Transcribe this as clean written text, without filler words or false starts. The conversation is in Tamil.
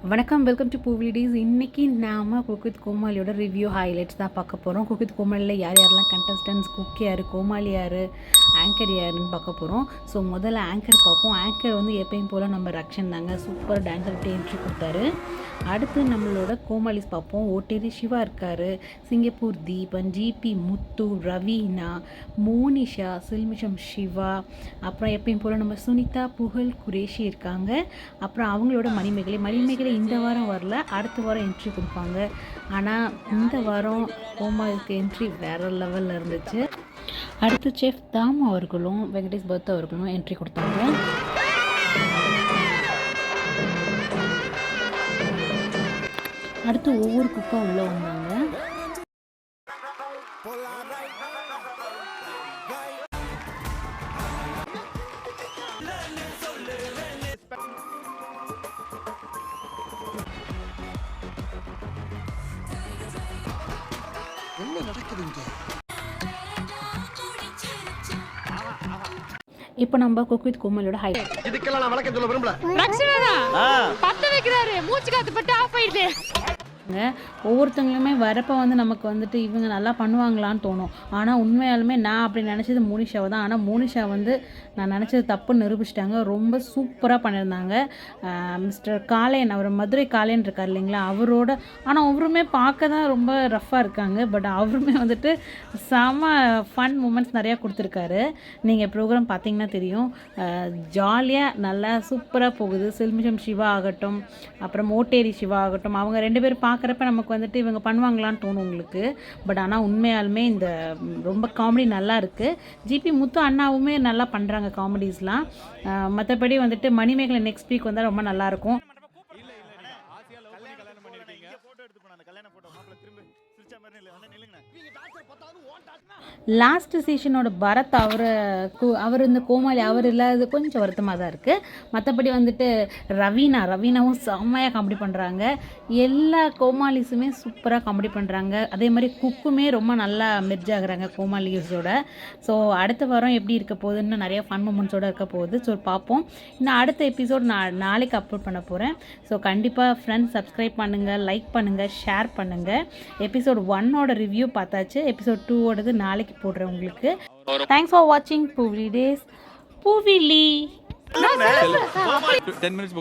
வணக்கம், வெல்கம் டு பூவி டேஸ். இன்றைக்கி நாம் குக் வித் கோமாளியோட ரிவ்யூ ஹைலைட்ஸ் தான் பார்க்க போகிறோம். குக் வித் கோமாளியில் யார் யாரெல்லாம் கண்டஸ்டன்ஸ், குக் யார், கோமாளி யார், ஆங்கர் யாருன்னு பார்க்க போகிறோம். ஸோ முதல்ல ஆங்கர் பார்ப்போம். ஆங்கர் வந்து எப்பயும் போல் நம்ம ரக்ஷன் தாங்க, சூப்பர் டான்ஸர் விட்டு என்ட்ரி கொடுத்தாரு. அடுத்து நம்மளோட கோமாளிஸ் பார்ப்போம். ஓட்டேரி சிவா இருக்கார், சிங்கப்பூர் தீபன், ஜிபி முத்து, ரவீனா, மோனிஷா, சில்மிஷம் சிவா, அப்புறம் எப்பயும் போல் நம்ம சுனிதா, புகழ், குரேஷி இருக்காங்க. அப்புறம் அவங்களோட மணிமேகலை இந்த வாரம் வரல, அடுத்த வாரம் என்ட்ரி கொடுப்பாங்க. ஆனால் இந்த வாரம் கோமாளிக்கு என்ட்ரி வேறு லெவலில் இருந்துச்சு. அடுத்து செஃப் தாம் அவர்களும் வெங்கடேஷ் பத் அவர்களும் என்ட்ரி கொடுத்தாங்க. அடுத்து ஒவ்வொரு குக்காக உள்ளே வந்தாங்க. என்ன நடக்குதுங்க? இப்போ நம்ம குக் வித் கோமாளியோட ஹைலைட். இதுக்கெல்லாம் நான் வணக்கம் சொல்ல விரும்பல. பத்த வைக்கிறாரு, மூச்சு காத்து பட்டு ஆஃப் ஆயிடுது. ஒவ்வொருத்தங்களுமே வரப்போ வந்து நமக்கு வந்துட்டு இவங்க நல்லா பண்ணுவாங்களான்னு தோணும். ஆனால் உண்மையாலுமே நான் அப்படி நினச்சது மோனிஷாவை தான். ஆனால் மோனிஷா வந்து நான் நினச்சது தப்புன்னு நிரூபிச்சிட்டாங்க. ரொம்ப சூப்பராக பண்ணியிருந்தாங்க. மிஸ்டர் காளையன், அவர் மதுரை காளையன் இருக்கார் இல்லைங்களா, அவரோட. ஆனால் அவருமே பார்க்க தான் ரொம்ப ரஃப்பாக இருக்காங்க. பட் அவருமே வந்துட்டு செம ஃபன் மூமெண்ட்ஸ் நிறையா கொடுத்துருக்காரு. நீங்கள் ப்ரோக்ராம் பார்த்தீங்கன்னா தெரியும். ஜாலியாக நல்லா சூப்பராக போகுது. சில்மிஷம் சிவா ஆகட்டும், அப்புறம் ஓட்டேரி சிவா ஆகட்டும், அவங்க ரெண்டு பேரும் பார்க்குறப்ப நமக்கு வந்துட்டு இவங்க பண்ணுவாங்களான்னு தோணும் உங்களுக்கு. பட் ஆனால் உண்மையாலுமே இந்த ரொம்ப காமெடி நல்லா இருக்குது. ஜிபி முத்து அண்ணாவுமே நல்லா பண்ணுறாங்க காமெடிஸ்லாம். மற்றபடி வந்துட்டு மணிமேகலை நெக்ஸ்ட் வீக் வந்தால் ரொம்ப நல்லாயிருக்கும். லாஸ்ட் சீசனோட பரத் அவர் இந்த கோமாளி அவர் இல்லாதது கொஞ்சம் வருத்தமாக தான் இருக்குது. மற்றபடி வந்துட்டு ரவீனாவும் செம்மையாக காமெடி பண்ணுறாங்க. எல்லா கோமாளிஸுமே சூப்பராக காமெடி பண்ணுறாங்க. அதே மாதிரி குக்குமே ரொம்ப நல்லா மெர்ஜ் ஆகுறாங்க கோமாளிஸோட. ஸோ அடுத்த வாரம் எப்படி இருக்க போகுதுன்னு நிறைய ஃபன் மூமெண்ட்ஸோடு இருக்க போகுது. ஸோ பார்ப்போம். இன்னும் அடுத்த எபிசோட் நாளைக்கு அப்லோட் பண்ண போகிறேன். ஸோ கண்டிப்பாக ஃப்ரெண்ட்ஸ் சப்ஸ்கிரைப் பண்ணுங்கள், லைக் பண்ணுங்கள், ஷேர் பண்ணுங்கள். எபிசோட் 1ஓட ரிவ்யூ பார்த்தாச்சு. எபிசோட் 2ஓடது நாளைக்கு போடுறேன் உங்களுக்கு. தேங்க்ஸ் ஃபார் வாட்சிங் பூவி டேஸ். பூவிலி 10 minutes